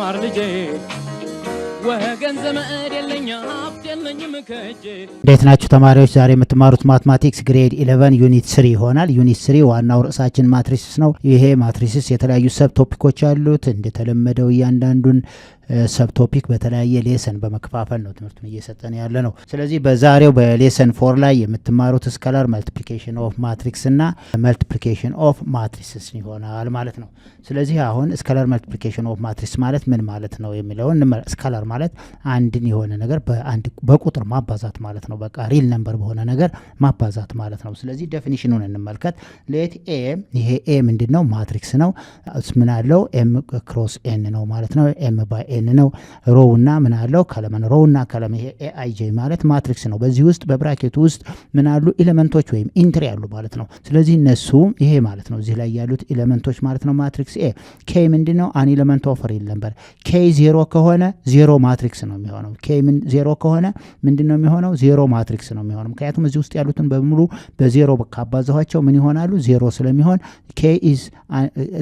ተማር ልጄ ወገን ዘመድ የለኛ ሀብት የለኝም ከጄ እንዴት ናችሁ ተማሪዎች? ዛሬ የምትማሩት ማትማቲክስ ግሬድ 11 ዩኒት 3 ይሆናል። ዩኒት 3 ዋናው ርዕሳችን ማትሪስስ ነው። ይሄ ማትሪስስ የተለያዩ ሰብ ቶፒኮች አሉት። እንደተለመደው እያንዳንዱን ሰብ ቶፒክ በተለያየ ሌሰን በመከፋፈል ነው ትምህርቱን እየሰጠን ያለ ነው። ስለዚህ በዛሬው በሌሰን 4 ላይ የምትማሩት ስካላር መልቲፕሊኬሽን ኦፍ ማትሪክስ እና መልቲፕሊኬሽን ኦፍ ማትሪስስ ይሆናል ማለት ነው። ስለዚህ አሁን ስካላር መልቲፕሊኬሽን ኦፍ ማትሪክስ ማለት ምን ማለት ነው የሚለውን ስካላር ማለት አንድን የሆነ ነገር በቁጥር ማባዛት ማለት ነው። በቃ ሪል ነምበር በሆነ ነገር ማባዛት ማለት ነው። ስለዚህ ዴፊኒሽኑን እንመልከት። ሌት ኤ ይሄ ኤ ምንድነው? ማትሪክስ ነው። ምን አለው? ኤም ክሮስ ኤን ነው ማለት ነው። ኤም ባይ ኤን ነው። ሮው እና ምን አለው? ከለመን ሮው እና ከለም ይሄ ኤ አይ ጄ ማለት ማትሪክስ ነው። በዚህ ውስጥ በብራኬቱ ውስጥ ምን አሉ? ኤሌመንቶች ወይም ኢንትሪ አሉ ማለት ነው። ስለዚህ እነሱ ይሄ ማለት ነው እዚህ ላይ ያሉት ኤሌመንቶች ማለት ነው። ማትሪክስ ኤ ኬ ምንድነው? አን ኤሌመንት ኦፍ ሪል ነምበር ኬ 0 ከሆነ 0 ማትሪክስ ነው የሚሆነው። ኬ 0 ከሆነ ምንድነው የሚሆነው? 0 ማትሪክስ ነው የሚሆነው። ምክንያቱም እዚህ ውስጥ ያሉትን በሙሉ በዜሮ ካባዛኋቸው ምን ይሆናሉ? 0 ስለሚሆን ኬ ኢዝ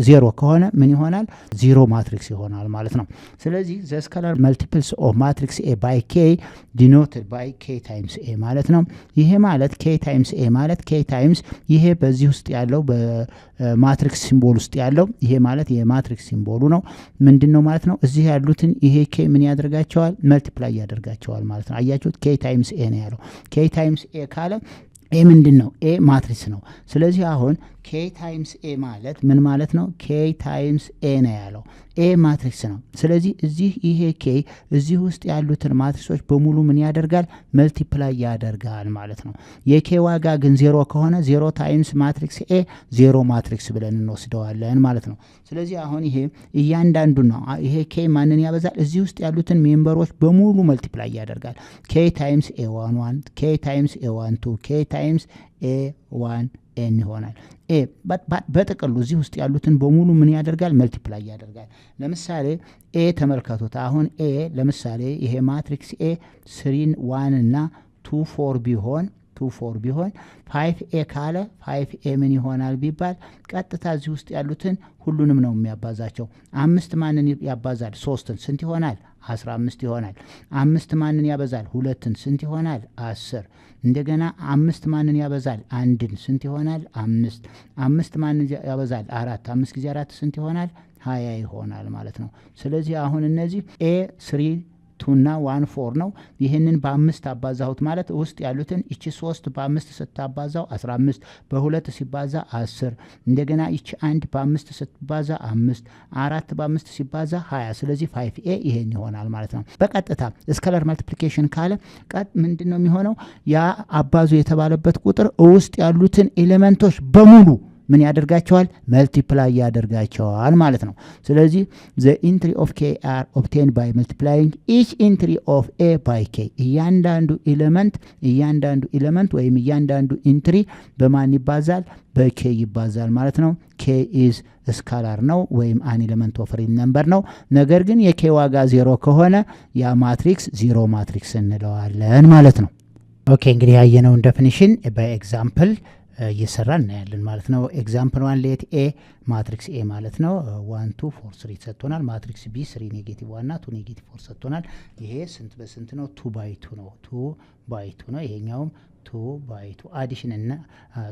0 ከሆነ ምን ይሆናል? 0 ማትሪክስ ይሆናል ማለት ነው። ስለዚህ the scalar multiples of matrix A by K denoted by K times A ማለት ነው። ይሄ ማለት K times A ማለት K times ይሄ በዚህ ውስጥ ያለው በማትሪክስ ሲምቦል ውስጥ ያለው ይሄ ማለት የማትሪክስ ሲምቦሉ ነው። ምንድነው ማለት ነው? እዚህ ያሉትን ይሄ K ምን ያደርጋቸዋል? መልቲፕላይ ያደርጋቸዋል ማለት ነው። አያችሁት? K times A ነው ያለው። K times A ካለ ኤ ምንድነው? ኤ ማትሪክስ ነው። ስለዚህ አሁን ኬ ታይምስ ኤ ማለት ምን ማለት ነው? ኬ ታይምስ ኤ ነው ያለው። ኤ ማትሪክስ ነው። ስለዚህ እዚህ ይሄ ኬ እዚህ ውስጥ ያሉትን ማትሪክሶች በሙሉ ምን ያደርጋል? መልቲፕላይ ያደርጋል ማለት ነው። የኬ ዋጋ ግን 0 ከሆነ 0 ታይምስ ማትሪክስ ኤ 0 ማትሪክስ ብለን እንወስደዋለን ማለት ነው። ስለዚህ አሁን ይሄ እያንዳንዱ ነው ይሄ ኬ ማንን ያበዛል? እዚህ ውስጥ ያሉትን ሜምበሮች በሙሉ መልቲፕላይ ያደርጋል። ኬ ታይምስ ኤ 1 ኬ ታይምስ ኤ 2 ኬ ታይምስ ኤ 1 ኤን ይሆናል። ኤ በጥቅሉ እዚህ ውስጥ ያሉትን በሙሉ ምን ያደርጋል? መልቲፕላይ ያደርጋል። ለምሳሌ ኤ ተመልከቱት። አሁን ኤ ለምሳሌ ይሄ ማትሪክስ ኤ 3 1 እና 2 4 ቢሆን 5 ኤ ካለ 5 ኤ ምን ይሆናል ቢባል ቀጥታ እዚህ ውስጥ ያሉትን ሁሉንም ነው የሚያባዛቸው። 5 ማንን ያባዛል? 3ን ስንት ይሆናል? 15 ይሆናል። 5 ማንን ያበዛል? 2ን ስንት ይሆናል? 10። እንደገና 5 ማንን ያበዛል? 1ን ስንት ይሆናል? 5። 5 ማንን ያበዛል? 4። 5 ጊዜ 4 ስንት ይሆናል? 20 ይሆናል ማለት ነው። ስለዚህ አሁን እነዚህ ኤ 3 2 እና 1 4 ነው። ይሄንን በ5 አባዛሁት ማለት ውስጥ ያሉትን እቺ 3 በ5 ስታባዛው 15 በ2 ሲባዛ 10 እንደገና እቺ 1 በ5 ስትባዛ 5 4 በ5 ሲባዛ 20 ስለዚህ 5a ይሄን ይሆናል ማለት ነው። በቀጥታ ስካላር መልቲፕሊኬሽን ካለ ምንድነው የሚሆነው? ያ አባዙ የተባለበት ቁጥር ውስጥ ያሉትን ኤሌመንቶች በሙሉ ምን ያደርጋቸዋል? መልቲፕላይ ያደርጋቸዋል ማለት ነው። ስለዚህ the entry of k are obtained by multiplying each entry of a by k እያንዳንዱ ኤሌመንት ወይም እያንዳንዱ ኢንትሪ በማን ይባዛል? በk ይባዛል ማለት ነው። k is ስካላር ነው ወይም አን ኤሌመንት ኦፍ ሪል ነምበር ነው። ነገር ግን የk ዋጋ 0 ከሆነ ያ ማትሪክስ 0 ማትሪክስ እንለዋለን ማለት ነው። ኦኬ እንግዲህ ያየነውን ዴፊኒሽን በኤግዛምፕል እየሰራን እናያለን ማለት ነው። ኤግዛምፕል 1 ሌት ኤ ማትሪክስ ኤ ማለት ነው 1 2 4 3 ሰጥቶናል። ማትሪክስ ቢ 3 ኔጌቲቭ 1 እና 2 ኔጌቲቭ 4 ሰጥቶናል። ይሄ ስንት በስንት ነው? 2 by 2 ነው። 2 by 2 ነው። ይሄኛውም 2 by 2 አዲሽን እና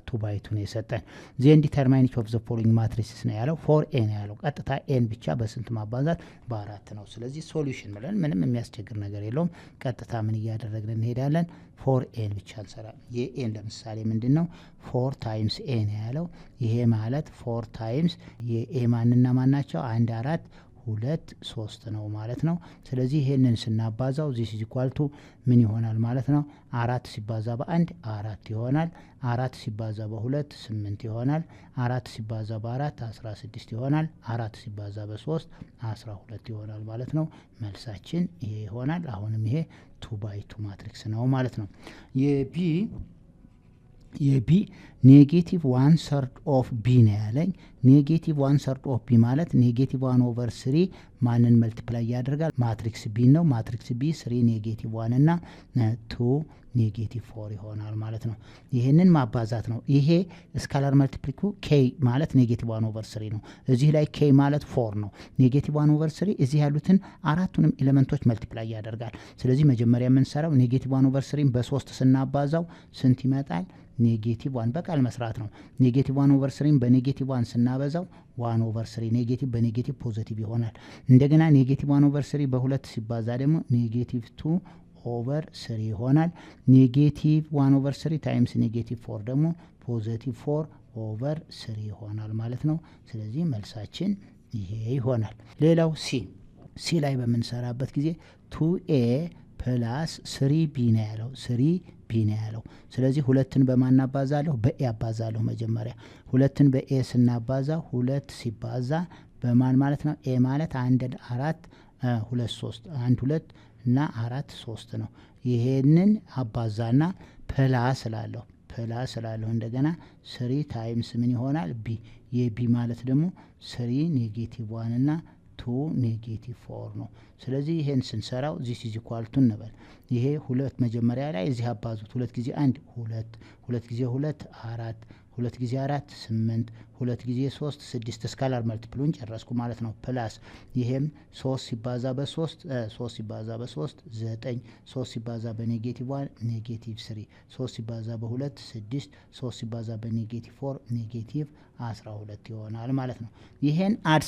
2 by 2 ነው የሰጠን። ዜን ዲተርማይን ኢች ኦፍ ዘ ፎሎዊንግ ማትሪክስ ነው ያለው። 4a ነው ያለው። ቀጥታ ኤን ብቻ በስንት ማባዛት? በ4 ነው። ስለዚህ ሶሉሽን ብለን ምንም የሚያስቸግር ነገር የለውም። ቀጥታ ምን እያደረግን እንሄዳለን? 4ኤን ብቻ እንሰራለን። የኤን ለምሳሌ ምንድነው? 4 ታይምስ ኤ ነው ያለው። ይሄ ማለት 4 ታይምስ የኤ ማንና ማናቸው? 1 4 2 3 ነው ማለት ነው። ስለዚህ ይሄንን ስናባዛው this is equal to ምን ይሆናል ማለት ነው? 4 ሲባዛ በ1 4 ይሆናል። 4 ሲባዛ በ2 8 ይሆናል። 4 ሲባዛ በ4 16 ይሆናል። 4 ሲባዛ በ3 12 ይሆናል ማለት ነው። መልሳችን ይሄ ይሆናል። አሁንም ይሄ 2 by 2 ማትሪክስ ነው ማለት ነው። የቢ የቢ ኔጌቲቭ 1/3 ኦፍ ቢ ነው ያለኝ። ኔጌቲቭ 1/3 ኦፍ ቢ ማለት ኔጌቲቭ 1/3 ማንን መልቲፕላይ ያደርጋል? ማትሪክስ ቢ ነው። ማትሪክስ ቢ 3 ኔጌቲቭ 1 እና 2 ኔጌቲቭ 4 ይሆናል ማለት ነው። ይህንን ማባዛት ነው። ይሄ ስካላር መልቲፕሊኩ ኬ ማለት ኔጌቲቭ 1/3 ነው። እዚህ ላይ ኬ ማለት 4 ነው። ኔጌቲቭ 1/3 እዚህ ያሉትን አራቱንም ኤሌመንቶች መልቲፕላይ ያደርጋል። ስለዚህ መጀመሪያ የምንሰራው ኔጌቲቭ 1/3 በ3 ስናባዛው ስንት ይመጣል? ኔጌቲቭ 1 በቃል መስራት ነው። ኔጌቲቭ 1/3 በኔጌቲቭ 1 ስናበዛው 1/3 ኔጌቲቭ በኔጌቲቭ ፖዚቲቭ ይሆናል። እንደገና ኔጌቲቭ 1/3 በ2 ሲባዛ ደግሞ ኔጌቲቭ 2/3 ይሆናል። ኔጌቲቭ 1/3 ታይምስ ኔጌቲቭ 4 ደግሞ ፖዚቲቭ 4/3 ይሆናል ማለት ነው። ስለዚህ መልሳችን ይሄ ይሆናል። ሌላው ሲ ላይ በምንሰራበት ጊዜ 2a ፕላስ 3b ነው ያለው። 3b ነው ያለው። ስለዚህ ሁለትን በማን አባዛለሁ? በኤ አባዛለሁ። መጀመሪያ ሁለትን በኤ ስናባዛ 2 ሲባዛ በማን ማለት ነው? ኤ ማለት 1 4 2 3 1 2 እና 4 3 ነው። ይሄንን አባዛና ፕላስ ስላለሁ እንደገና 3 ታይምስ ምን ይሆናል? ቢ የቢ ማለት ደግሞ 3 ኔጌቲቭ 1 እና 2 ኔጌቲቭ 4 ነው። ስለዚህ ይሄን ስንሰራው ዚስ ኢዝ ኢኳል ቱ እንበል። ይሄ ሁለት መጀመሪያ ላይ እዚህ አባዙት። 2 ጊዜ 1 2 2 ጊዜ 2 4 2 ጊዜ 4 8 2 ጊዜ 3 6 ስካላር መልቲፕሉን ጨረስኩ ማለት ነው። ፕላስ ይሄም 3 ሲባዛ በ3 3 ሲባዛ በ3 9 3 ሲባዛ በኔጌቲቭ 1 ኔጌቲቭ 3 3 ሲባዛ በ2 6 3 ሲባዛ በኔጌቲቭ 4 ኔጌቲቭ 12 ይሆናል ማለት ነው። ይሄን አድ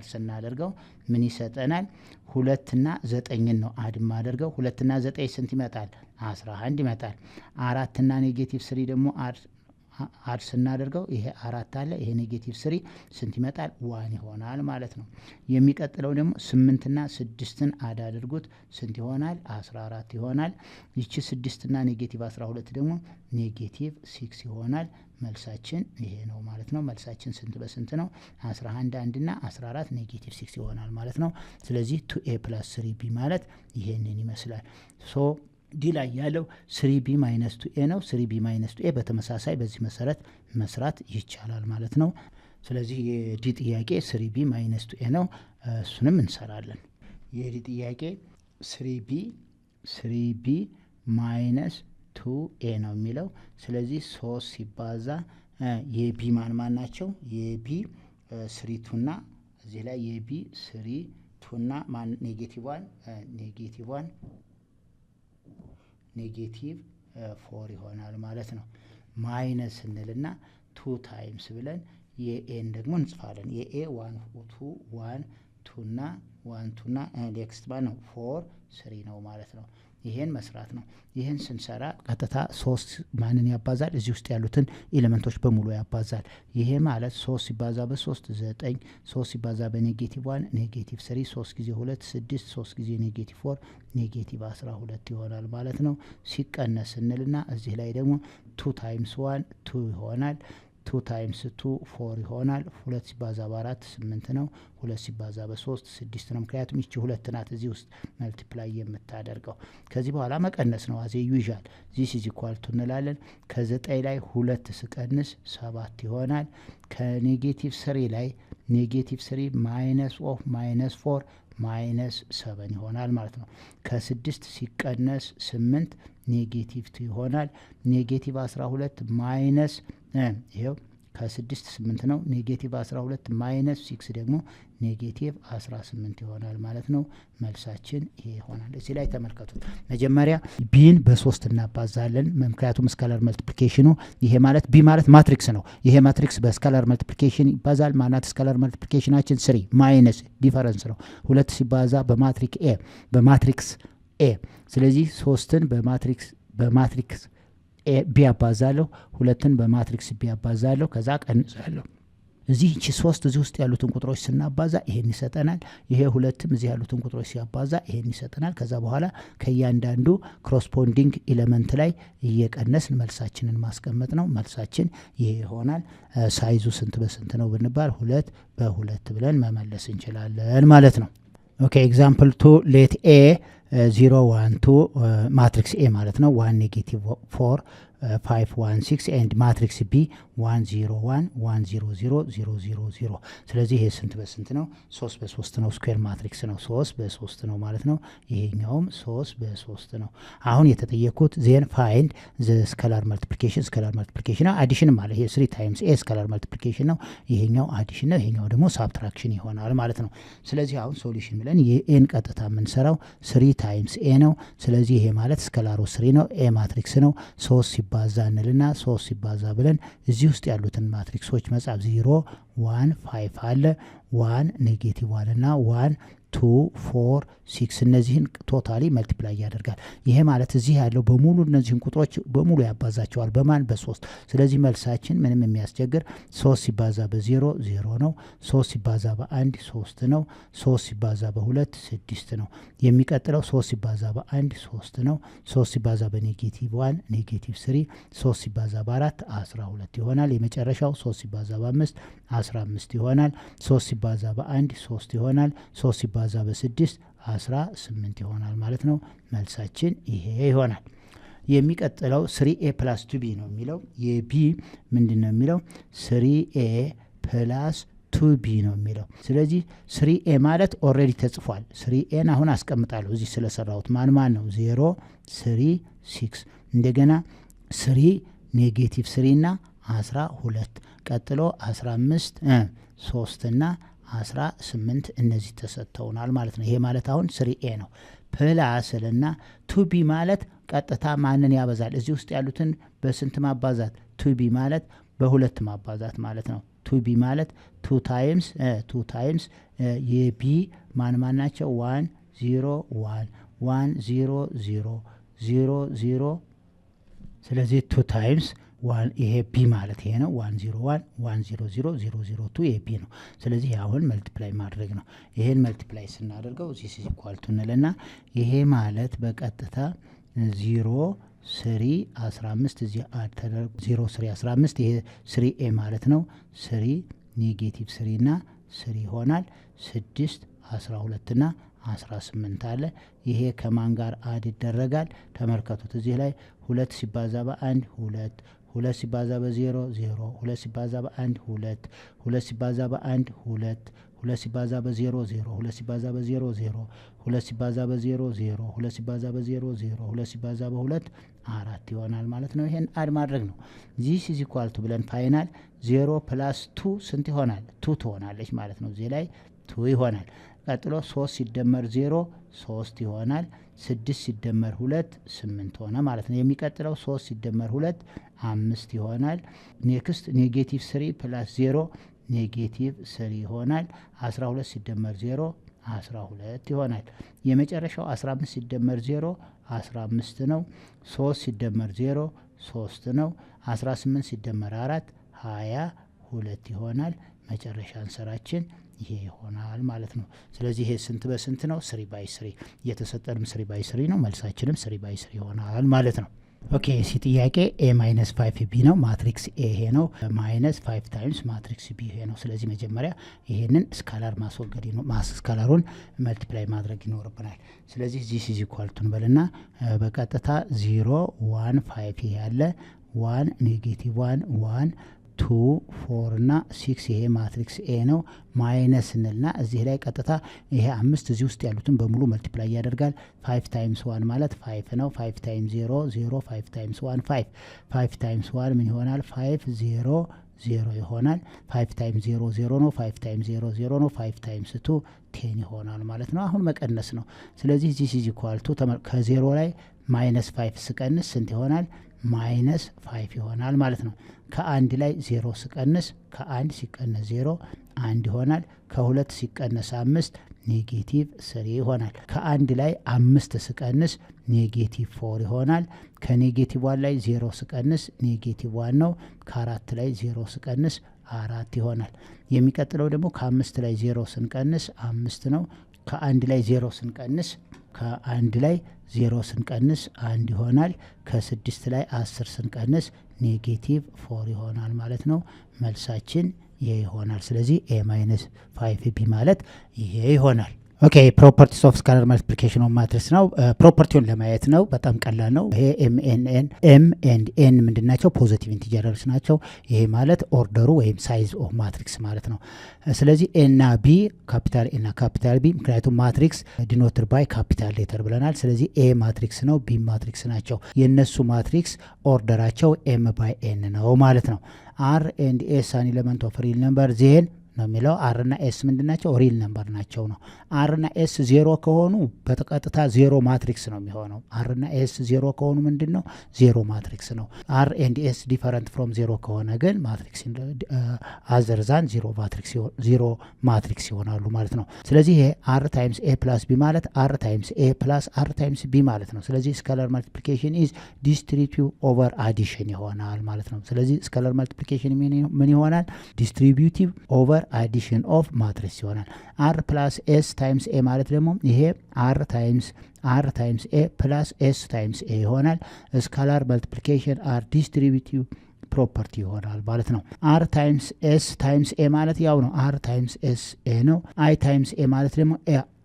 ስናደርገው ምን ይሰጠናል? 2 እና 9 ነው አድ ማደርገው። 2 እና 9 ስንት ይመጣል? 11 ይመጣል። 4 እና ኔጌቲቭ 3 ደግሞ አድ ስናደርገው ይሄ 4 አለ፣ ይሄ ኔጌቲቭ 3 ስንት ይመጣል? 1 ይሆናል ማለት ነው። የሚቀጥለው ደግሞ 8 እና 6ን አድ አድርጉት ስንት ይሆናል? 14 ይሆናል። ይቺ 6 እና ኔጌቲቭ 12 ደግሞ ኔጌቲቭ 6 ይሆናል። መልሳችን ይሄ ነው ማለት ነው። መልሳችን ስንት በስንት ነው? 11 1 እና 14 ኔጌቲቭ 6 ይሆናል ማለት ነው። ስለዚህ 2a ፕላስ 3b ማለት ይሄንን ይመስላል። ሶ ዲ ላይ ያለው 3b ማይነስ 2a ነው። 3b ማይነስ 2a በተመሳሳይ በዚህ መሰረት መስራት ይቻላል ማለት ነው። ስለዚህ የዲ ጥያቄ 3b ማይነስ 2a ነው። እሱንም እንሰራለን። የዲ ጥያቄ 3b ማይነስ 2a ነው የሚለው። ስለዚህ 3 ሲባዛ የቢ ማን ናቸው? የቢ 3 2 እና እዚህ ላይ የቢ 3 2 እና ማን ኔጌቲቭ 1 ኔጌቲቭ 4 ይሆናል ማለት ነው። ማይነስ እንልና 2 ታይምስ ብለን የኤን ደግሞ እንጽፋለን። የኤ 1 2 1 2 እና 1 2 እና ኔክስት ማን ነው? 4 3 ነው ማለት ነው። ይሄን መስራት ነው። ይሄን ስንሰራ ቀጥታ 3 ማንን ያባዛል? እዚህ ውስጥ ያሉትን ኤሌመንቶች በሙሉ ያባዛል። ይሄ ማለት 3 ሲባዛ በ3 9 3 ሲባዛ በኔጌቲቭ 1 ኔጌቲቭ 3 3 ጊዜ 2 6 3 ጊዜ ኔጌቲቭ 4 ኔጌቲቭ 12 ይሆናል ማለት ነው። ሲቀነስ እንልና እዚህ ላይ ደግሞ 2 ታይምስ 1 2 ይሆናል። 2 ታይምስ 2 4 ይሆናል። 2 ሲባዛ በ4 8 ነው። 2 ሲባዛ በ3 6 ነው። ምክንያቱም ይቺ 2 ናት እዚህ ውስጥ መልቲፕላይ የምታደርገው። ከዚህ በኋላ መቀነስ ነው። አዜ ዩዥዋል ዚስ ኢዝ ኢኳል ቱ እንላለን። ከ9 ላይ 2 ስቀንስ 7 ይሆናል። ከኔጌቲቭ 3 ላይ ኔጌቲቭ 3 ማይነስ ኦፍ ማይነስ 4 ማይነስ 7 ይሆናል ማለት ነው። ከ6 ሲቀነስ 8 ኔጌቲቭ 2 ይሆናል። ኔጌቲቭ 12 ማይነስ ይሄው ከ6 8 ነው። ኔጌቲቭ 12 ማይነስ 6 ደግሞ ኔጌቲቭ 18 ይሆናል ማለት ነው። መልሳችን ይሄ ይሆናል። እዚህ ላይ ተመልከቱት። መጀመሪያ ቢን በ3 እናባዛለን፣ ምክንያቱም ስካላር መልቲፕሊኬሽኑ ይሄ ማለት ቢ ማለት ማትሪክስ ነው። ይሄ ማትሪክስ በስካላር መልቲፕሊኬሽን ይባዛል። ማናት ስካላር መልቲፕሊኬሽናችን 3 ማይነስ ዲፈረንስ ነው። 2 ሲባዛ በማትሪክስ ኤ ስለዚህ 3ን በማትሪክስ ኤ ቢ አባዛለሁ፣ 2ን በማትሪክስ ቢ አባዛለሁ፣ ከዛ ቀንሳለሁ። እዚህ እቺ 3 እዚህ ውስጥ ያሉትን ቁጥሮች ስናባዛ ይሄን ይሰጠናል። ይሄ 2ም እዚህ ያሉትን ቁጥሮች ሲያባዛ ይሄን ይሰጠናል። ከዛ በኋላ ከእያንዳንዱ ኮረስፖንዲንግ ኤሌመንት ላይ እየቀነስን መልሳችንን ማስቀመጥ ነው። መልሳችን ይሄ ይሆናል። ሳይዙ ስንት በስንት ነው ብንባል 2 በ2 ብለን መመለስ እንችላለን ማለት ነው። ኦኬ ኤግዛምፕል 2 ሌት ኤ 0 1 2 ማትሪክስ ኤ ማለት ነው 1 ኔጌቲቭ 4 5 1 6 ኤንድ ማትሪክስ ቢ 1 0 1 1 0 0 0 0 0 ስለዚህ ይሄ ስንት በስንት ነው? 3 በ3 ነው። ስኩዌር ማትሪክስ ነው 3 በ3 ነው ማለት ነው። ይሄኛውም 3 በ3 ነው። አሁን የተጠየቁት ዜን ፋይንድ ዘ ስካላር መልቲፕሊኬሽን ስካላር መልቲፕሊኬሽን አዲሽንም አለ። ይሄ 3 ታይምስ ኤ ስካላር መልቲፕሊኬሽን ነው። ይሄኛው አዲሽን ነው። ይሄኛው ደግሞ ሳብትራክሽን ይሆናል ማለት ነው። ስለዚህ አሁን ሶሉሽን ብለን የኤን ቀጥታ የምንሰራው 3 ታይምስ ኤ ነው። ስለዚህ ይሄ ማለት ስካላሩ 3 ነው። ኤ ማትሪክስ ነው። 3 ሲባዛ እንልና 3 ሲባዛ ብለን እዚህ ውስጥ ያሉትን ማትሪክሶች መጻፍ 0 1 5 አለ 1 ኔጌቲቭ 1 እና 1 2 4 6 እነዚህን ቶታሊ መልቲፕላይ ያደርጋል። ይሄ ማለት እዚህ ያለው በሙሉ እነዚህን ቁጥሮች በሙሉ ያባዛቸዋል በማን በ3 ስለዚህ መልሳችን ምንም የሚያስቸግር 3 ሲባዛ በ0 0 ነው። 3 ሲባዛ በ1 3 ነው። 3 ሲባዛ በ2 6 ነው። የሚቀጥለው 3 ሲባዛ በ1 3 ነው። 3 ሲባዛ በኔጌቲቭ 1 ኔጌቲቭ 3 3 ሲባዛ በ4 12 ይሆናል። የመጨረሻው 3 ሲባዛ በ5 15 ይሆናል። 3 ሲባዛ በ1 3 ይሆናል። 3 ሲባዛ በ6 18 ይሆናል ማለት ነው። መልሳችን ይሄ ይሆናል። የሚቀጥለው 3a ፕላስ 2b ነው የሚለው። የቢ ምንድን ነው የሚለው? 3a ፕላስ 2b ነው የሚለው። ስለዚህ 3a ማለት ኦልሬዲ ተጽፏል። 3aን አሁን አስቀምጣለሁ እዚህ ስለሰራሁት ማን ነው 0 3 6 እንደገና 3 ኔጌቲቭ 3 እና 12 ቀጥሎ 15 3 እና 18 እነዚህ ተሰጥተውናል ማለት ነው። ይሄ ማለት አሁን 3a ነው። ፕላስ ልና 2b ማለት ቀጥታ ማንን ያበዛል? እዚህ ውስጥ ያሉትን በስንት ማባዛት? 2b ማለት በሁለት ማባዛት ማለት ነው። 2b ማለት 2 ታይምስ የቢ ማን ናቸው? 1 0 1 1 0 0 0 0 ስለዚህ 2 ታይምስ ይሄ ቢ ማለት ይሄ ነው 101 100 002 ይሄ ቢ ነው። ስለዚህ አሁን መልቲፕላይ ማድረግ ነው። ይሄን መልቲፕላይ ስናደርገው ዚስ ኢዝ ኢኳል ቱ እንልና ይሄ ማለት በቀጥታ 0 3 15 እዚህ አድ ተደርጎ 0 3 15 ይሄ 3a ማለት ነው። 3 ኔጌቲቭ 3 እና 3 ይሆናል። 6 12 እና 18 አለ። ይሄ ከማን ጋር አድ ይደረጋል? ተመልከቱት እዚህ ላይ 2 ሲባዛ በ1 2 2 ሲባዛ በ0 0 2 ሲባዛ በ1 2 2 ሲባዛ በ1 2 2 ሲባዛ በ0 0 2 ሲባዛ በ0 0 2 ሲባዛ በ0 0 2 ሲባዛ በ0 0 2 ሲባዛ በ2 4 ይሆናል ማለት ነው። ይሄን አድ ማድረግ ነው። ዚስ ኢዝ ኢኳል ቱ ብለን ፋይናል 0 ፕላስ 2 ስንት ይሆናል? 2 ትሆናለች ማለት ነው። እዚህ ላይ 2 ይሆናል። ቀጥሎ 3 ሲደመር 0 3 ይሆናል። 6 ሲደመር 2 8 ሆነ ማለት ነው። የሚቀጥለው 3 ሲደመር 2 5 ይሆናል። ኔክስት ኔጌቲቭ 3 ፕላስ 0 ኔጌቲቭ 3 ይሆናል። 12 ሲደመር 0 12 ይሆናል። የመጨረሻው 15 ሲደመር 0 15 ነው። 3 ሲደመር 0 3 ነው። 18 ሲደመር 4 22 ይሆናል። መጨረሻ አንሰራችን ይሄ ይሆናል ማለት ነው። ስለዚህ ይሄ ስንት በስንት ነው? 3/3 የተሰጠንም 3/3 ነው። መልሳችንም 3/3 ይሆናል ማለት ነው። ኦኬ ሲ ጥያቄ a ማይነስ 5b ነው። ማትሪክስ a ይሄ ነው። ማይነስ 5 ታይምስ ማትሪክስ b ይሄ ነው። ስለዚህ መጀመሪያ ይሄንን ስካላር ማስወገድ ነው። ስካላሩን መልቲፕላይ ማድረግ ይኖርብናል። ስለዚህ ዚስ ኢዝ ኢኳል ቱ እንበልና በቀጥታ 0 1 5 ይሄ ያለ 1 ኔጌቲቭ 1 1 2 4 እና 6 ይሄ ማትሪክስ ኤ ነው። ማይነስ እንልና እዚህ ላይ ቀጥታ ይሄ 5 እዚህ ውስጥ ያሉትን በሙሉ መልቲፕላይ ያደርጋል። 5 ታይምስ 1 ማለት 5 ነው። 5 ታይምስ 0 0 5 ታይምስ 1 5 5 ታይምስ 1 ምን ይሆናል? 5 0 0 ይሆናል። 5 ታይምስ 0 0 ነው። 5 ታይምስ 0 0 ነው። 5 ታይምስ 2 10 ይሆናል ማለት ነው። አሁን መቀነስ ነው። ስለዚህ ዚስ ኢዝ ኢኳል ቱ ከ0 ላይ ማይነስ 5 ስቀንስ ስንት ይሆናል? ማይነስ 5 ይሆናል ማለት ነው። ከአንድ ላይ 0 ስቀንስ ከ1 ሲቀነስ 0 1 ይሆናል። ከ2 ሲቀነስ 5 ኔጌቲቭ 3 ይሆናል። ከአንድ ላይ 5 ስቀንስ ኔጌቲቭ 4 ይሆናል። ከኔጌቲቭ 1 ላይ 0 ስቀንስ ኔጌቲቭ 1 ነው። ከ4 ላይ 0 ስቀንስ 4 ይሆናል። የሚቀጥለው ደግሞ ከ5 ላይ 0 ስንቀንስ 5 ነው። ከአንድ ላይ 0 ስንቀንስ ከአንድ ላይ 0 ስንቀንስ 1 ይሆናል። ከ6 ላይ 10 ስንቀንስ ኔጌቲቭ 4 ይሆናል ማለት ነው። መልሳችን ይሄ ይሆናል። ስለዚህ ኤ ማይነስ 5 ቢ ማለት ይሄ ይሆናል። ኦኬ ፕሮፐርቲስ ኦፍ ስካላር ማልቲፕሊኬሽን ኦፍ ማትሪክስ ነው። ፕሮፐርቲውን ለማየት ነው። በጣም ቀላል ነው። ይሄ ኤም ኤንድ ኤን ምንድን ናቸው? ፖዚቲቭ ኢንቲጀሮች ናቸው። ይሄ ማለት ኦርደሩ ወይም ሳይዝ ኦፍ ማትሪክስ ማለት ነው። ስለዚህ ኤና ቢ ካፒታል ኤና ካፒታል ቢ፣ ምክንያቱም ማትሪክስ ዲኖትድ ባይ ካፒታል ሌተር ብለናል። ስለዚህ ኤ ማትሪክስ ነው፣ ቢ ማትሪክስ ናቸው። የእነሱ ማትሪክስ ኦርደራቸው ኤም ባይ ኤን ነው ማለት ነው። አር ኤንድ ኤስ አን ኤሌመንት ኦፍ ሪል ነምበር ዜን ነው የሚለው። አር እና ኤስ ምንድን ናቸው? ሪል ነምበር ናቸው ነው። አር እና ኤስ ዜሮ ከሆኑ በቀጥታ ዜሮ ማትሪክስ ነው የሚሆነው። አር እና ኤስ ዜሮ ከሆኑ ምንድን ነው? ዜሮ ማትሪክስ ነው። አር ኤንድ ኤስ ዲፈረንት ፍሮም ዜሮ ከሆነ ግን ማትሪክስ አዘርዛን ዜሮ ማትሪክስ ይሆናሉ ማለት ነው። ስለዚህ ይሄ አር ታይምስ ኤ ፕላስ ቢ ማለት አር ታይምስ ኤ ፕላስ አር ታይምስ ቢ ማለት ነው። ስለዚህ ስካላር ማልቲፕሊኬሽን ኢዝ ዲስትሪቢዩቲቭ ኦቨር አዲሽን ይሆናል ማለት ነው። ስለዚህ ስካላር ማልቲፕሊኬሽን ምን ይሆናል? ዲስትሪቢዩቲቭ ኦቨር አዲሽን ኦፍ ማትሪክስ ይሆናል። አር ፕላስ ኤስ ታይምስ ኤ ማለት ደግሞ ይሄ አር ታይምስ ኤ ፕላስ ኤስ ታይምስ ኤ ይሆናል። ስካላር ማልቲፕሊኬሽን አር ዲስትሪቢዩቲቭ ፕሮፐርቲ ይሆናል ማለት ነው። አር ታይምስ ኤስ ታይምስ ኤ ማለት ያው ነው። አር ታይምስ ኤስ ኤ ነው። አይ ታይምስ ኤ ማለት ደግሞ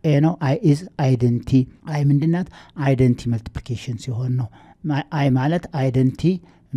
ኤ ነው። አይ ኢዝ አይደንቲ። አይ ምንድናት? አይደንቲ መልቲፕሊኬሽን ሲሆን ነው። አይ ማለት አይደንቲ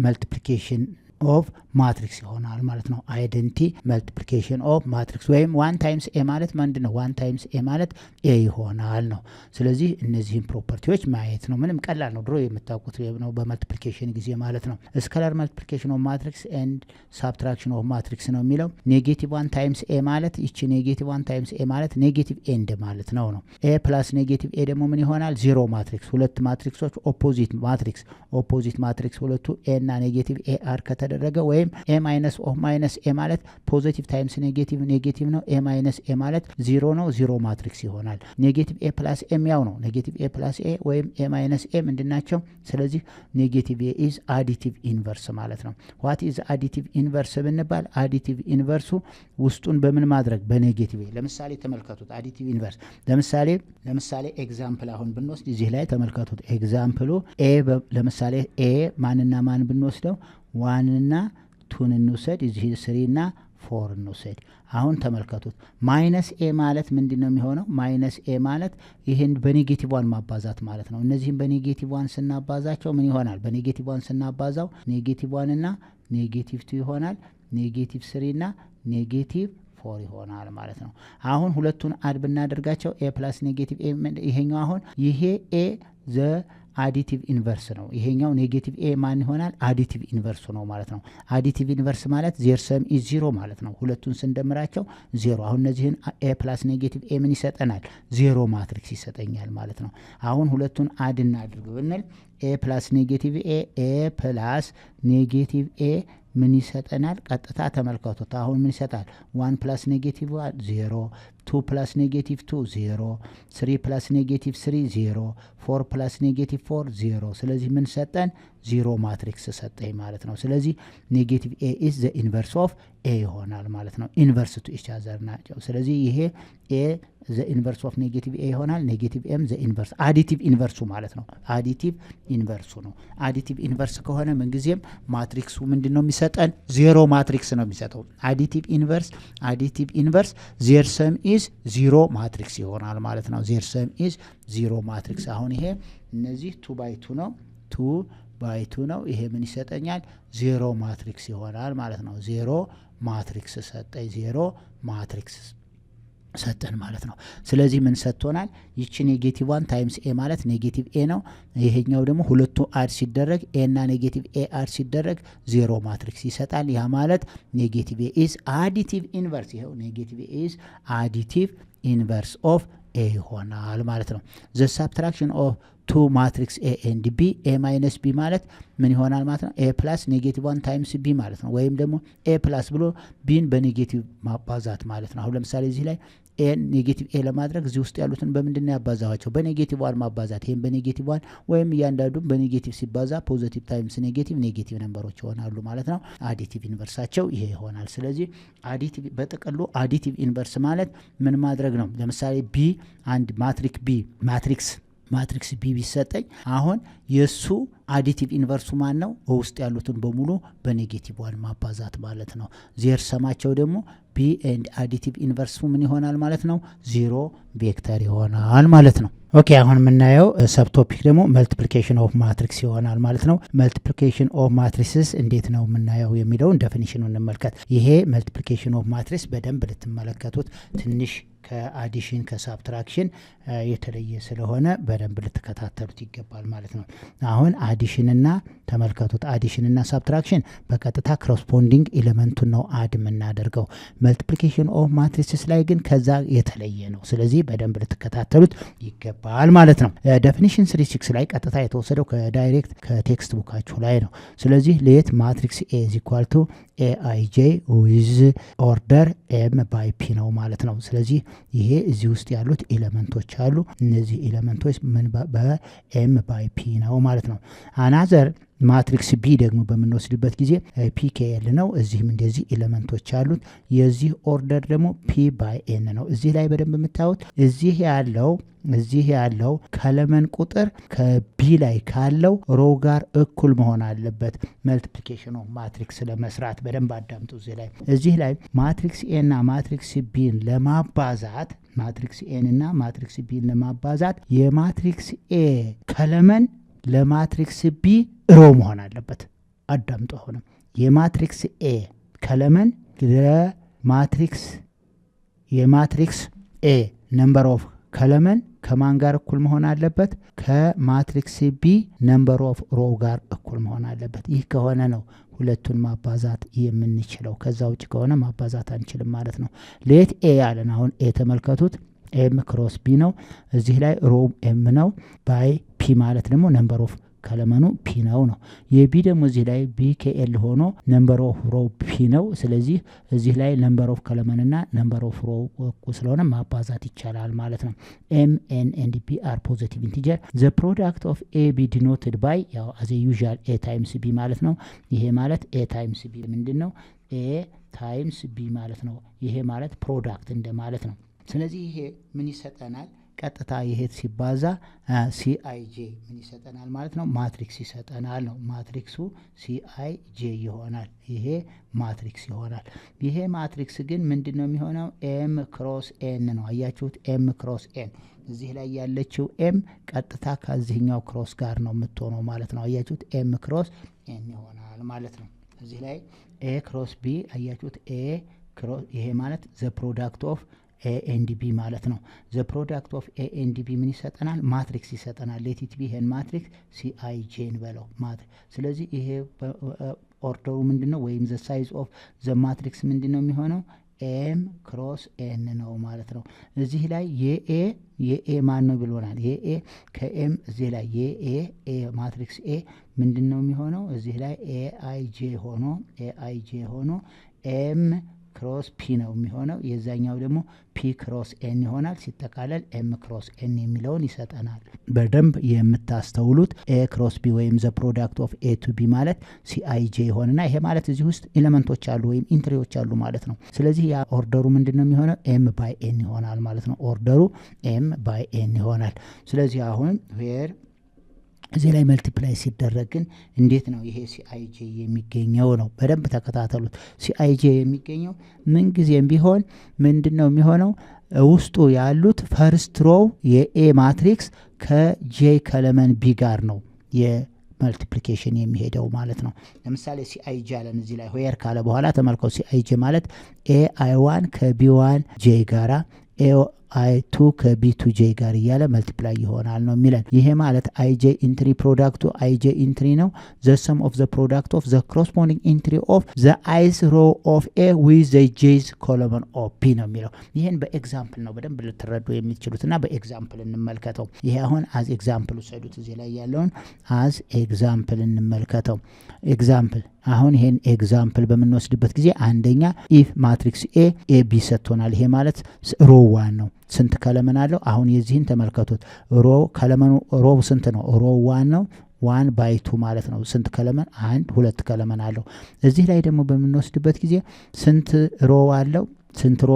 መልቲፕሊኬሽን ኦፍ ማትሪክስ ይሆናል ማለት ነው። አይደንቲ መልቲፕሊኬሽን ኦፍ ማትሪክስ ወይም ዋን ታይምስ ኤ ማለት ምንድን ነው? ዋን ታይምስ ኤ ማለት ኤ ይሆናል ነው። ስለዚህ እነዚህን ፕሮፐርቲዎች ማየት ነው። ምንም ቀላል ነው። ድሮ የምታውቁት ነው በመልቲፕሊኬሽን ጊዜ ማለት ነው። ስካላር መልቲፕሊኬሽን ኦፍ ማትሪክስ ኤንድ ሳብትራክሽን ኦፍ ማትሪክስ ነው የሚለው። ኔጌቲቭ ዋን ታይምስ ኤ ማለት ይቺ ኔጌቲቭ ዋን ታይምስ ኤ ማለት ኔጌቲቭ ኤንድ ማለት ነው ነው። ኤ ፕላስ ኔጌቲቭ ኤ ደግሞ ምን ይሆናል? ዜሮ ማትሪክስ። ሁለት ማትሪክሶች ኦፖዚት ማትሪክስ ሁለቱ ኤ እና ኔጌቲቭ ኤ አር ከተደረገ ወይም ኤ ማይነስ ኦፍ ማይነስ ኤ ማለት ፖዚቲቭ ታይምስ ኔጌቲቭ ነው። ኤ ማይነስ ኤ ማለት ዜሮ ነው። ዜሮ ማትሪክስ ይሆናል። ኔጌቲቭ ኤ ፕላስ ኤም ያው ነው። ኔጌቲቭ ኤ ፕላስ ኤ ወይም ኤ ማይነስ ኤ ምንድን ናቸው? ስለዚህ ኔጌቲቭ ኤ ኢዝ አዲቲቭ ኢንቨርስ ማለት ነው። ዋት ኢዝ አዲቲቭ ኢንቨርስ ብንባል አዲቲቭ ኢንቨርሱ ውስጡን በምን ማድረግ? በኔጌቲቭ ኤ። ለምሳሌ ተመልከቱት። አዲቲቭ ኢንቨርስ ለምሳሌ ኤግዛምፕል አሁን ብንወስድ እዚህ ላይ ተመልከቱት። ኤግዛምፕሉ ኤ ለምሳሌ ኤ ማንና ማን ብንወስደው ዋንና ቱን እንውሰድ። እዚህ ስሪ እና ፎር እንውሰድ። አሁን ተመልከቱት። ማይነስ ኤ ማለት ምንድን ነው የሚሆነው? ማይነስ ኤ ማለት ይህን በኔጌቲቭ ዋን ማባዛት ማለት ነው። እነዚህም በኔጌቲቭ ዋን ስናባዛቸው ምን ይሆናል? በኔጌቲቭ ዋን ስናባዛው ኔጌቲቭ ዋን እና ኔጌቲቭ ቱ ይሆናል። ኔጌቲቭ ስሪ እና ኔጌቲቭ ፎር ይሆናል ማለት ነው። አሁን ሁለቱን አድ ብናደርጋቸው ኤ ፕላስ ኔጌቲቭ ኤ ይሄኛው አሁን ይሄ ኤ ዘ አዲቲቭ ኢንቨርስ ነው። ይሄኛው ኔጌቲቭ ኤ ማን ይሆናል? አዲቲቭ ኢንቨርሱ ነው ማለት ነው። አዲቲቭ ኢንቨርስ ማለት ዜር ሰም ኢዝ ዜሮ ማለት ነው። ሁለቱን ስንደምራቸው ዜሮ። አሁን እነዚህን ኤ ፕላስ ኔጌቲቭ ኤ ምን ይሰጠናል? ዜሮ ማትሪክስ ይሰጠኛል ማለት ነው። አሁን ሁለቱን አድ እናድርግ ብንል ኤ ፕላስ ኔጌቲቭ ኤ ፕላስ ኔጌቲቭ ኤ ምን ይሰጠናል? ቀጥታ ተመልከቱት። አሁን ምን ይሰጣል? 1 ፕላስ ኔጌቲቭ 0 2 ፕላስ ኔጌቲቭ 2 0 3 ፕላስ ኔጌቲቭ 3 0 4 ፕላስ ኔጌቲቭ 4 0። ስለዚህ ምን ሰጠን? ዜሮ ማትሪክስ ሰጠኝ ማለት ነው። ስለዚህ ኔጌቲቭ ኤ ኢዝ ዘ ኢንቨርስ ኦፍ ኤ ይሆናል ማለት ነው። ኢንቨርስ ቱ ኢች አዘር ናቸው። ስለዚህ ይሄ ኤ ዘ ኢንቨርስ ኦፍ ኔጌቲቭ ኤ ይሆናል። ኔጌቲቭ ኤም ዘ ኢንቨርስ አዲቲቭ ኢንቨርሱ ማለት ነው። አዲቲቭ ኢንቨርሱ ነው። አዲቲቭ ኢንቨርስ ከሆነ ምንጊዜም ማትሪክሱ ምንድን ነው የሚሰጠን? ዜሮ ማትሪክስ ነው የሚሰጠው። አዲቲቭ ኢንቨርስ ዜር ሰም ኢዝ ዜሮ ማትሪክስ ይሆናል ማለት ነው። ዜር ሰም ኢዝ ዜሮ ማትሪክስ። አሁን ይሄ እነዚህ 2 ባይ 2 ነው። 2 ባይ 2 ነው። ይሄ ምን ይሰጠኛል? ዜሮ ማትሪክስ ይሆናል ማለት ነው። ዜሮ ማትሪክስ ሰጠኝ። ዜሮ ማትሪክስ ሰጠን ማለት ነው። ስለዚህ ምን ሰጥቶናል? ይቺ ኔጌቲቭ 1 ታይምስ ኤ ማለት ኔጌቲቭ ኤ ነው። ይሄኛው ደግሞ ሁለቱ አድ ሲደረግ ኤ እና ኔጌቲቭ ኤ አድ ሲደረግ ዜሮ ማትሪክስ ይሰጣል። ያ ማለት ኔጌቲቭ ኤ ኢዝ አዲቲቭ ኢንቨርስ። ይሄው ኔጌቲቭ ኤ ኢዝ አዲቲቭ ኢንቨርስ ኦፍ ኤ ይሆናል ማለት ነው። ዘ ሳብትራክሽን ኦፍ ቱ ማትሪክስ ኤ ኤንድ ቢ ኤ ማይነስ ቢ ማለት ምን ይሆናል ማለት ነው? ኤ ፕላስ ኔጌቲቭ 1 ታይምስ ቢ ማለት ነው። ወይም ደግሞ ኤ ፕላስ ብሎ ቢን በኔጌቲቭ ማባዛት ማለት ነው። አሁን ለምሳሌ እዚህ ላይ ኤ ኔጌቲቭ ኤ ለማድረግ እዚህ ውስጥ ያሉትን በምንድን ነው ያባዛዋቸው? በኔጌቲቭ ዋን ማባዛት። ይሄም በኔጌቲቭ ዋን ወይም እያንዳንዱም በኔጌቲቭ ሲባዛ ፖዚቲቭ ታይምስ ኔጌቲቭ ነምበሮች ይሆናሉ ማለት ነው። አዲቲቭ ኢንቨርሳቸው ይሄ ይሆናል። ስለዚህ አዲቲቭ በጥቅሉ አዲቲቭ ኢንቨርስ ማለት ምን ማድረግ ነው? ለምሳሌ ቢ አንድ ማትሪክስ ማትሪክስ ቢ ቢሰጠኝ አሁን የሱ አዲቲቭ ኢንቨርሱ ማን ነው? ውስጥ ያሉትን በሙሉ በኔጌቲቭ 1 ማባዛት ማለት ነው። ዜር ሰማቸው ደግሞ ቢ ኤንድ አዲቲቭ ኢንቨርሱ ምን ይሆናል ማለት ነው? 0 ቬክተር ይሆናል ማለት ነው። ኦኬ አሁን የምናየው ሰብ ቶፒክ ደግሞ መልቲፕሊኬሽን ኦፍ ማትሪክስ ይሆናል ማለት ነው። መልቲፕሊኬሽን ኦፍ ማትሪክስስ እንዴት ነው የምናየው የሚለውን ዴፊኒሽኑ እንመልከት። ይሄ መልቲፕሊኬሽን ኦፍ ማትሪክስ በደንብ ልትመለከቱት ትንሽ ከአዲሽን ከሳብትራክሽን የተለየ ስለሆነ በደንብ ልትከታተሉት ይገባል ማለት ነው። አሁን አዲሽንና ተመልከቱት። አዲሽንና ሳብትራክሽን በቀጥታ ኮረስፖንዲንግ ኤሌመንቱን ነው አድ የምናደርገው። መልቲፕሊኬሽን ኦፍ ማትሪክስ ላይ ግን ከዛ የተለየ ነው። ስለዚህ በደንብ ልትከታተሉት ይገባል ማለት ነው። ዴፊኒሽን 36 ላይ ቀጥታ የተወሰደው ከዳይሬክት ከቴክስት ቡካችሁ ላይ ነው። ስለዚህ ሌት ማትሪክስ ኤ ኢዝ ኢኳል ቱ ኤአይጄ ዊዝ ኦርደር ኤም ባይ ፒ ነው ማለት ነው። ስለዚህ ይሄ እዚህ ውስጥ ያሉት ኤሌመንቶች አሉ። እነዚህ ኤሌመንቶች ምን በኤም ባይ ፒ ነው ማለት ነው። አናዘር ማትሪክስ ቢ ደግሞ በምንወስድበት ጊዜ ፒኬኤል ነው። እዚህም እንደዚህ ኤሌመንቶች አሉት። የዚህ ኦርደር ደግሞ ፒ ባይ ኤን ነው። እዚህ ላይ በደንብ የምታዩት እዚህ ያለው ከለመን ቁጥር ከቢ ላይ ካለው ሮ ጋር እኩል መሆን አለበት። መልቲፕሊኬሽን ኦፍ ማትሪክስ ለመስራት በደንብ አዳምጡ። እዚህ ላይ ማትሪክስ ኤ እና ማትሪክስ ቢን ለማባዛት የማትሪክስ ኤ ከለመን ለማትሪክስ ቢ ሮ መሆን አለበት። አዳምጡ። አሁንም የማትሪክስ ኤ ከለመን የማትሪክስ ኤ ነምበር ኦፍ ከለመን ከማን ጋር እኩል መሆን አለበት? ከማትሪክስ ቢ ነምበር ኦፍ ሮ ጋር እኩል መሆን አለበት። ይህ ከሆነ ነው ሁለቱን ማባዛት የምንችለው። ከዛ ውጭ ከሆነ ማባዛት አንችልም ማለት ነው። ሌት ኤ ያለን አሁን ኤ ተመልከቱት። ኤም ክሮስ ቢ ነው። እዚህ ላይ ሮ ኤም ነው። ባይ ፒ ማለት ደግሞ ነምበር ኦፍ ከለመኑ ፒ ነው። የቢ ደግሞ እዚህ ላይ ቢ ኬኤል ሆኖ ነምበር ኦፍ ሮ ፒ ነው። ስለዚህ እዚህ ላይ ነምበር ኦፍ ከለመንና ነምበር ኦፍ ሮ እኩል ስለሆነ ማባዛት ይቻላል ማለት ነው። ኤም ኤን ኤንድ ቢ አር ፖዚቲቭ ኢንቲጀር ዘ ፕሮዳክት ኦፍ ኤ ቢ ዲኖትድ ባይ ያው አዘ ዩዥዋል ኤ ታይምስ ቢ ማለት ነው። ይሄ ማለት ኤ ታይምስ ቢ ምንድን ነው? ኤ ታይምስ ቢ ማለት ነው። ይሄ ማለት ፕሮዳክት እንደማለት ነው። ስለዚህ ይሄ ምን ይሰጠናል? ቀጥታ ይሄ ሲባዛ ሲአይጄ ምን ይሰጠናል ማለት ነው? ማትሪክስ ይሰጠናል ነው። ማትሪክሱ ሲአይጄ ይሆናል። ይሄ ማትሪክስ ይሆናል። ይሄ ማትሪክስ ግን ምንድን ነው የሚሆነው? ኤም ክሮስ ኤን ነው። አያችሁት? ኤም ክሮስ ኤን እዚህ ላይ ያለችው ኤም ቀጥታ ከዚህኛው ክሮስ ጋር ነው የምትሆነው ማለት ነው። አያችሁት? ኤም ክሮስ ኤን ይሆናል ማለት ነው። እዚህ ላይ ኤ ክሮስ ቢ አያችሁት? ኤ ክሮስ ይሄ ማለት ዘ ፕሮዳክት ኦፍ ኤ ኤንድ ቢ ማለት ነው። ዘ ፕሮዳክት ኦፍ ኤ ኤንድ ቢ ምን ይሰጠናል? ማትሪክስ ይሰጠናል። ሌቲት ቢ ይሄን ማትሪክስ ሲአይጄን በለው ስለዚህ ይሄ ኦርደሩ ምንድነው? ወይም ዘ ሳይዝ ኦፍ ዘ ማትሪክስ ምንድነው የሚሆነው? ኤም ክሮስ ኤን ነው ማለት ነው። እዚህ ላይ የኤ ማን ነው ብሎናል? የኤ ከኤም እዚህ ላይ የኤ ማትሪክስ ኤ ምንድነው የሚሆነው? እዚህ ላይ ኤአይጄ ሆኖ ኤም ክሮስ ፒ ነው የሚሆነው። የዛኛው ደግሞ ፒ ክሮስ ኤን ይሆናል። ሲጠቃለል ኤም ክሮስ ኤን የሚለውን ይሰጠናል። በደንብ የምታስተውሉት ኤ ክሮስ ቢ ወይም ዘ ፕሮዳክት ኦፍ ኤ ቱ ቢ ማለት ሲአይጄ ይሆንና ይሄ ማለት እዚህ ውስጥ ኤሌመንቶች አሉ ወይም ኢንትሪዎች አሉ ማለት ነው። ስለዚህ ያ ኦርደሩ ምንድን ነው የሚሆነው? ኤም ባይ ኤን ይሆናል ማለት ነው። ኦርደሩ ኤም ባይ ኤን ይሆናል። ስለዚህ አሁን ዌር እዚህ ላይ መልቲፕላይ ሲደረግ ግን እንዴት ነው ይሄ ሲአይጄ የሚገኘው ነው? በደንብ ተከታተሉት። ሲአይጄ የሚገኘው ምንጊዜም ቢሆን ምንድን ነው የሚሆነው? ውስጡ ያሉት ፈርስት ሮው የኤ ማትሪክስ ከጄ ከለመን ቢ ጋር ነው የመልቲፕሊኬሽን የሚሄደው ማለት ነው። ለምሳሌ ሲአይጄ አለን እዚህ ላይ ሆየር ካለ በኋላ ተመልከው። ሲአይጄ ማለት ኤ አይ1 ከቢ1 ጄ ጋራ ኤ አይ2 ከቢ2 ጄ ጋር እያለ መልቲፕላይ ይሆናል ነው የሚለን። ይሄ ማለት አይጄ ኢንትሪ ፕሮዳክቱ አይጄ ኢንትሪ ነው። ዘ ሰም ኦፍ ዘ ፕሮዳክት ኦፍ ዘ ኮረስፖንዲንግ ኢንትሪ ኦፍ ዘ አይስ ሮ ኦፍ ኤ ዊዝ ዘ ጄዝ ኮለመን ኦፍ ፒ ነው የሚለው። ይህን በኤግዛምፕል ነው በደንብ ልትረዱ የሚችሉት እና በኤግዛምፕል እንመልከተው። ይሄ አሁን አዝ ኤግዛምፕል ውሰዱት። እዚህ ላይ ያለውን አዝ ኤግዛምፕል እንመልከተው። ኤግዛምፕል አሁን ይሄን ኤግዛምፕል በምንወስድበት ጊዜ አንደኛ ኢፍ ማትሪክስ ኤ ቢ ሰጥቶናል። ይሄ ማለት ሮ ዋን ነው። ስንት ከለመን አለው? አሁን የዚህን ተመልከቱት። ሮ ከለመኑ ሮ ስንት ነው? ሮ ዋን ነው። 1/2 ማለት ነው። ስንት ከለመን? 2 ከለመን አለው። እዚህ ላይ ደግሞ በምንወስድበት ጊዜ ስንት ሮ አለው? 2 ሮ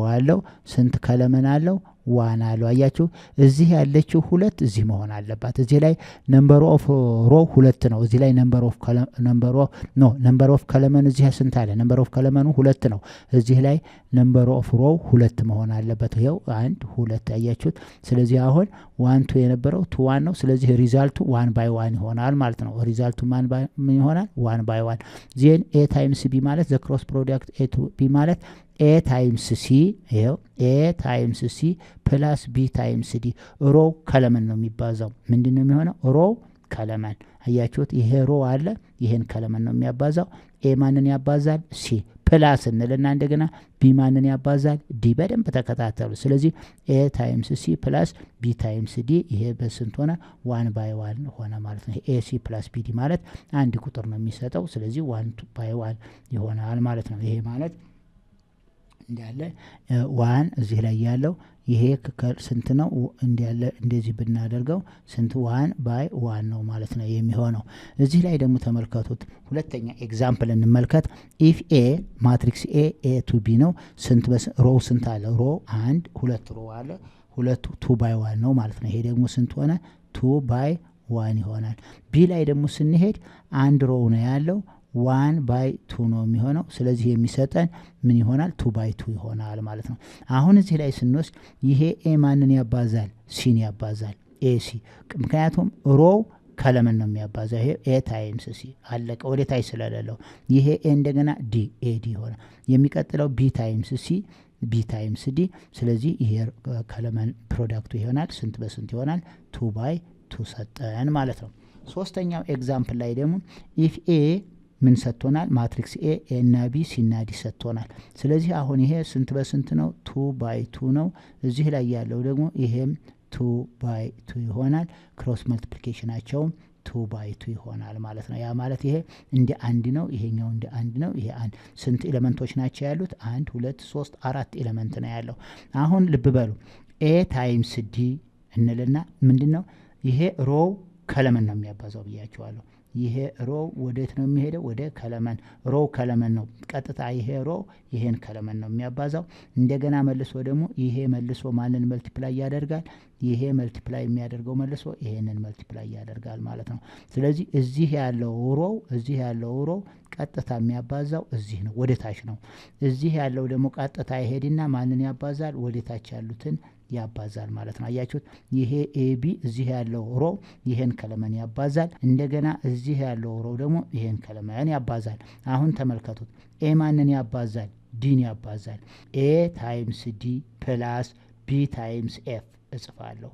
አለው። ስንት ከለመን አለው? 1 አለው። አያችሁ እዚህ ያለችው 2 እዚህ መሆን አለባት። እዚህ ላይ ነምበር ኦፍ ሮ 2 ነው። እዚህ ላይ ነምበር ኦፍ ኮለመን እዚህ ስንት አለ? ነምበር ኦፍ ኮለመኑ 2 ነው። እዚህ ላይ ነምበር ኦፍ ሮ 2 መሆን አለበት። ይሄው 1 2 አያችሁት። ስለዚህ አሁን 1 2 የነበረው 2 1 ነው። ስለዚህ ሪዛልቱ 1 by 1 ይሆናል ማለት ነው። ሪዛልቱ ምን ይሆናል? 1 by 1 ዜን ኤ ታይምስ ቢ ማለት ዘ ክሮስ ፕሮዳክት ኤ ቱ ቢ ማለት ኤ ታይምስ ሲ ይሄው ኤ ታይምስ ሲ ፕላስ ቢ ታይምስ ዲ ሮ ከለመን ነው የሚባዛው። ምንድነው የሚሆነው? ሮ ከለመን አያችሁት። ይሄ ሮ አለ ይሄን ከለመን ነው የሚያባዛው። ኤ ማንን ያባዛል? ሲ ፕላስ እንልና እንደገና ቢ ማንን ያባዛል? ዲ። በደንብ ተከታተሉ። ስለዚህ ኤ ታይምስ ሲ ፕላስ ቢ ታይምስ ዲ ይሄ በስንት ሆነ? 1 by 1 ሆነ ማለት ነው። ኤ ሲ ፕላስ ቢ ዲ ማለት አንድ ቁጥር ነው የሚሰጠው። ስለዚህ 1 by 1 ይሆናል ማለት ነው። ይሄ ማለት እንዲያለ 1 እዚህ ላይ ያለው ይሄ ስንት ነው? እንዲያለ እንደዚህ ብናደርገው ስንት 1 by 1 ነው ማለት ነው የሚሆነው። እዚህ ላይ ደግሞ ተመልከቱት። ሁለተኛ ኤግዛምፕል እንመልከት። ኢፍ ኤ ማትሪክስ ኤ ቱ ቢ ነው። ስንት ሮ ስንት አለ? ሮ 1 2 ሮ አለ። ሁለቱ 2 by 1 ነው ማለት ነው። ይሄ ደግሞ ስንት ሆነ? 2 by 1 ይሆናል። ቢ ላይ ደግሞ ስንሄድ 1 ሮ ነው ያለው 1 by 2 ነው የሚሆነው። ስለዚህ የሚሰጠን ምን ይሆናል? 2 by 2 ይሆናል ማለት ነው። አሁን እዚህ ላይ ስንወስድ ይሄ ኤ ማንን ያባዛል? ሲን ያባዛል። ኤሲ ምክንያቱም ሮ ከለመን ነው የሚያባዛው። ይሄ ኤ ታይምስ ሲ አለቀ፣ ወደ ታች ስለሌለው። ይሄ ኤ እንደገና ዲ ኤዲ ይሆናል። የሚቀጥለው ቢ ታይምስ ሲ ቢ ታይምስ ዲ። ስለዚህ ይሄ ከለመን ፕሮዳክቱ ይሆናል። ስንት በስንት ይሆናል? 2 by 2 ሰጠን ማለት ነው። ሶስተኛው ኤግዛምፕል ላይ ደግሞ ኢፍ ኤ ምን ሰጥቶናል? ማትሪክስ ኤ እና ቢ ሲ እና ዲ ሰጥቶናል። ስለዚህ አሁን ይሄ ስንት በስንት ነው? 2 by 2 ነው። እዚህ ላይ ያለው ደግሞ ይሄም 2 by 2 ይሆናል። ክሮስ መልቲፕሊኬሽናቸውም 2 by 2 ይሆናል ማለት ነው። ያ ማለት ይሄ እንደ አንድ ነው፣ ይሄኛው እንደ አንድ ነው። ይሄ አንድ ስንት ኤሌመንቶች ናቸው ያሉት? 1 2 3 4 ኤሌመንት ነው ያለው። አሁን ልብ በሉ ኤ ታይምስ ዲ እንልና ምንድነው ይሄ ሮው ከለመን ነው የሚያባዛው ብያቸዋለሁ። ይሄ ሮ ወዴት ነው የሚሄደው? ወደ ከለመን። ሮ ከለመን ነው ቀጥታ። ይሄ ሮ ይሄን ከለመን ነው የሚያባዛው። እንደገና መልሶ ደግሞ ይሄ መልሶ ማንን መልቲፕላይ ያደርጋል? ይሄ መልቲፕላይ የሚያደርገው መልሶ ይሄንን መልቲፕላይ ያደርጋል ማለት ነው። ስለዚህ እዚህ ያለው ሮ ቀጥታ የሚያባዛው እዚህ ነው፣ ወደ ታች ነው። እዚህ ያለው ደግሞ ቀጥታ ይሄድና ማንን ያባዛል? ወደ ታች ያሉትን ያባዛል ማለት ነው። አያችሁት? ይሄ ኤቢ እዚህ ያለው ሮ ይሄን ከለመን ያባዛል። እንደገና እዚህ ያለው ሮ ደግሞ ይሄን ከለመን ያባዛል። አሁን ተመልከቱት። ኤ ማንን ያባዛል? ዲን ያባዛል። ኤ ታይምስ ዲ ፕላስ ቢ ታይምስ ኤፍ እጽፋለሁ።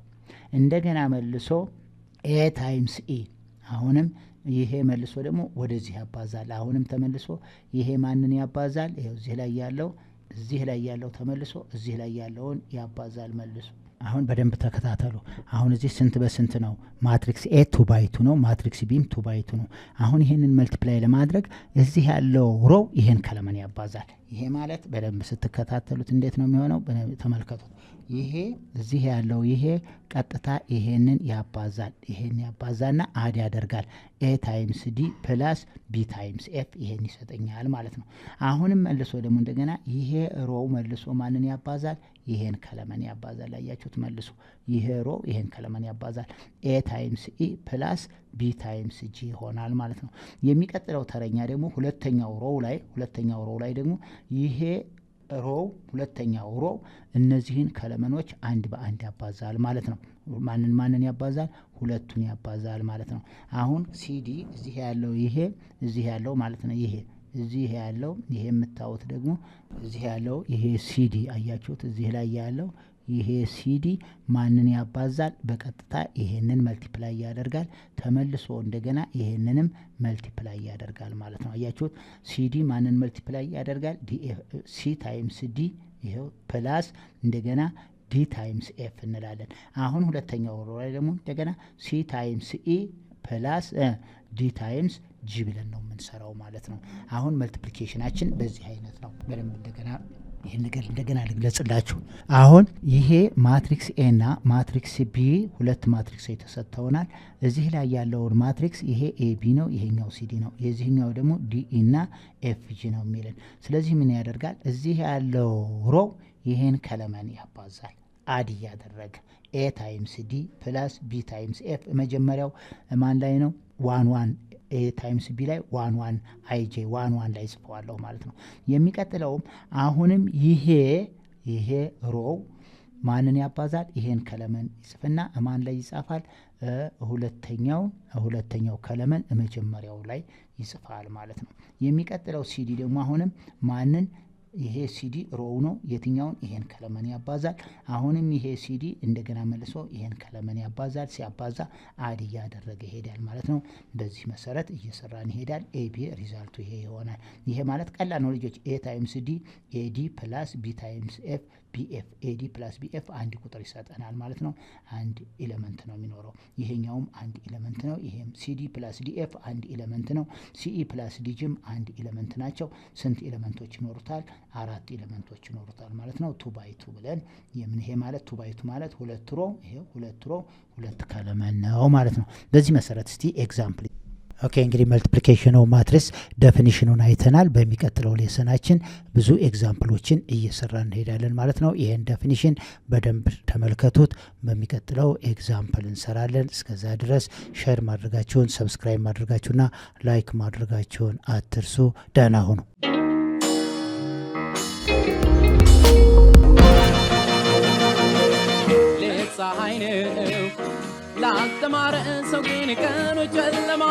እንደገና መልሶ ኤ ታይምስ ኢ አሁንም ይሄ መልሶ ደግሞ ወደዚህ ያባዛል። አሁንም ተመልሶ ይሄ ማንን ያባዛል? ይሄው እዚህ ላይ ያለው ተመልሶ እዚህ ላይ ያለውን ያባዛል መልሶ። አሁን በደንብ ተከታተሉ። አሁን እዚህ ስንት በስንት ነው? ማትሪክስ ኤ 2 by 2 ነው። ማትሪክስ ቢም 2 by 2 ነው። አሁን ይሄንን መልቲፕላይ ለማድረግ እዚህ ያለው ሮ ይሄን ከለመን ያባዛል። ይሄ ማለት በደንብ ስትከታተሉት እንዴት ነው የሚሆነው? ተመልከቱት። ይሄ እዚህ ያለው ይሄ ቀጥታ ይሄንን ያባዛል። ይሄን ያባዛና አድ ያደርጋል። ኤ ታይምስ ዲ ፕላስ ቢ ታይምስ ኤፍ ይሄን ይሰጠኛል ማለት ነው። አሁንም መልሶ ደግሞ እንደገና ይሄ ሮው መልሶ ማንን ያባዛል? ይሄን ከለመን ያባዛል። አያችሁት? መልሶ ይሄ ሮ ይሄን ከለመን ያባዛል። ኤ ታይምስ ኢ ፕላስ ቢ ታይምስ ጂ ይሆናል ማለት ነው። የሚቀጥለው ተረኛ ደግሞ ሁለተኛው ሮው ላይ ደግሞ ይሄ ሮው ሁለተኛው ሮው እነዚህን ከለመኖች አንድ በአንድ ያባዛል ማለት ነው። ማንን ያባዛል? ሁለቱን ያባዛል ማለት ነው። አሁን ሲዲ እዚህ ያለው ማለት ነው። እዚህ ያለው ይሄ የምታዩት ደግሞ እዚህ ያለው ይሄ ሲዲ አያችሁት? እዚህ ላይ ያለው ይሄ ሲዲ ማንን ያባዛል? በቀጥታ ይሄንን መልቲፕላይ ያደርጋል። ተመልሶ እንደገና ይሄንንም መልቲፕላይ ያደርጋል ማለት ነው። አያችሁት? ሲዲ ማንን መልቲፕላይ ያደርጋል? ሲ ታይምስ ዲ ይሄው ፕላስ እንደገና ዲ ታይምስ ኤፍ እንላለን። አሁን ሁለተኛው ሮ ላይ ደግሞ እንደገና ሲ ታይምስ ኢ ፕላስ ዲ ታይምስ ጂ ብለን ነው የምንሰራው ማለት ነው። አሁን መልቲፕሊኬሽናችን በዚህ አይነት ነው። በደንብ ይህን ነገር እንደገና ልግለጽላችሁ። አሁን ይሄ ማትሪክስ ኤ እና ማትሪክስ ቢ ሁለት ማትሪክስ የተሰጥተውናል። እዚህ ላይ ያለውን ማትሪክስ ይሄ ኤ ቢ ነው፣ ይሄኛው ሲዲ ነው፣ የዚህኛው ደግሞ ዲ እና ኤፍ ጂ ነው የሚለን። ስለዚህ ምን ያደርጋል? እዚህ ያለው ሮ ይሄን ከለመን ያባዛል። አድ እያደረገ ኤ ታይምስ ዲ ፕላስ ቢ ታይምስ ኤፍ መጀመሪያው ማን ላይ ነው 1 1 ኤ ታይምስ ቢ ላይ 1 1 አይጄ 1 1 ላይ ጽፈዋለሁ ማለት ነው። የሚቀጥለውም አሁንም ይሄ ሮው ማንን ያባዛል? ይሄን ከለመን ይጽፍና ማን ላይ ይጻፋል? ሁለተኛው ከለመን መጀመሪያው ላይ ይጽፋል ማለት ነው። የሚቀጥለው ሲዲ ደግሞ አሁንም ማንን ይሄ ሲዲ ሮው ነው የትኛውን ይሄን ከለመን ያባዛል። አሁንም ይሄ ሲዲ እንደገና መልሶ ይሄን ከለመን ያባዛል። ሲያባዛ አድ እያደረገ ይሄዳል ማለት ነው። በዚህ መሰረት እየሰራን ይሄዳል። ኤቢ ሪዛልቱ ይሄ ይሆናል። ይሄ ማለት ቀላል ነው ልጆች። ኤ ታይምስ ዲ ኤዲ ፕላስ ቢ ታይምስ ኤፍ ቢኤፍ ኤዲ ፕላስ ቢኤፍ አንድ ቁጥር ይሰጠናል ማለት ነው። አንድ ኤሌመንት ነው የሚኖረው። ይሄኛውም አንድ ኤሌመንት ነው። ይሄም ሲዲ ፕላስ ዲኤፍ አንድ ኤሌመንት ነው። ሲኢ ፕላስ ዲጅም አንድ ኤሌመንት ናቸው። ስንት ኤሌመንቶች ይኖሩታል? 4 ኤሌመንቶች ይኖሩታል ማለት ነው። 2 ባይ 2 ብለን ይሄ ማለት 2 ባይ 2 ማለት 2 ሮ ይሄ 2 ሮ 2 ከለመን ነው ማለት ነው። በዚህ መሰረት እስቲ ኤግዛምፕል ኦኬ እንግዲህ መልቲፕሊኬሽን ኦፍ ማትሪክስ ዴፊኒሽኑን አይተናል። በሚቀጥለው ሌሰናችን ብዙ ኤግዛምፕሎችን እየሰራን እንሄዳለን ማለት ነው። ይሄን ዴፊኒሽን በደንብ ተመልከቱት። በሚቀጥለው ኤግዛምፕል እንሰራለን። እስከዛ ድረስ ሼር ማድረጋችሁን፣ ሰብስክራይብ ማድረጋችሁና ላይክ ማድረጋችሁን አትርሱ። ደህና ሁኑ። ፀሐይ ነው ላልተማረ ሰው ግን ቀኑ ጨለማ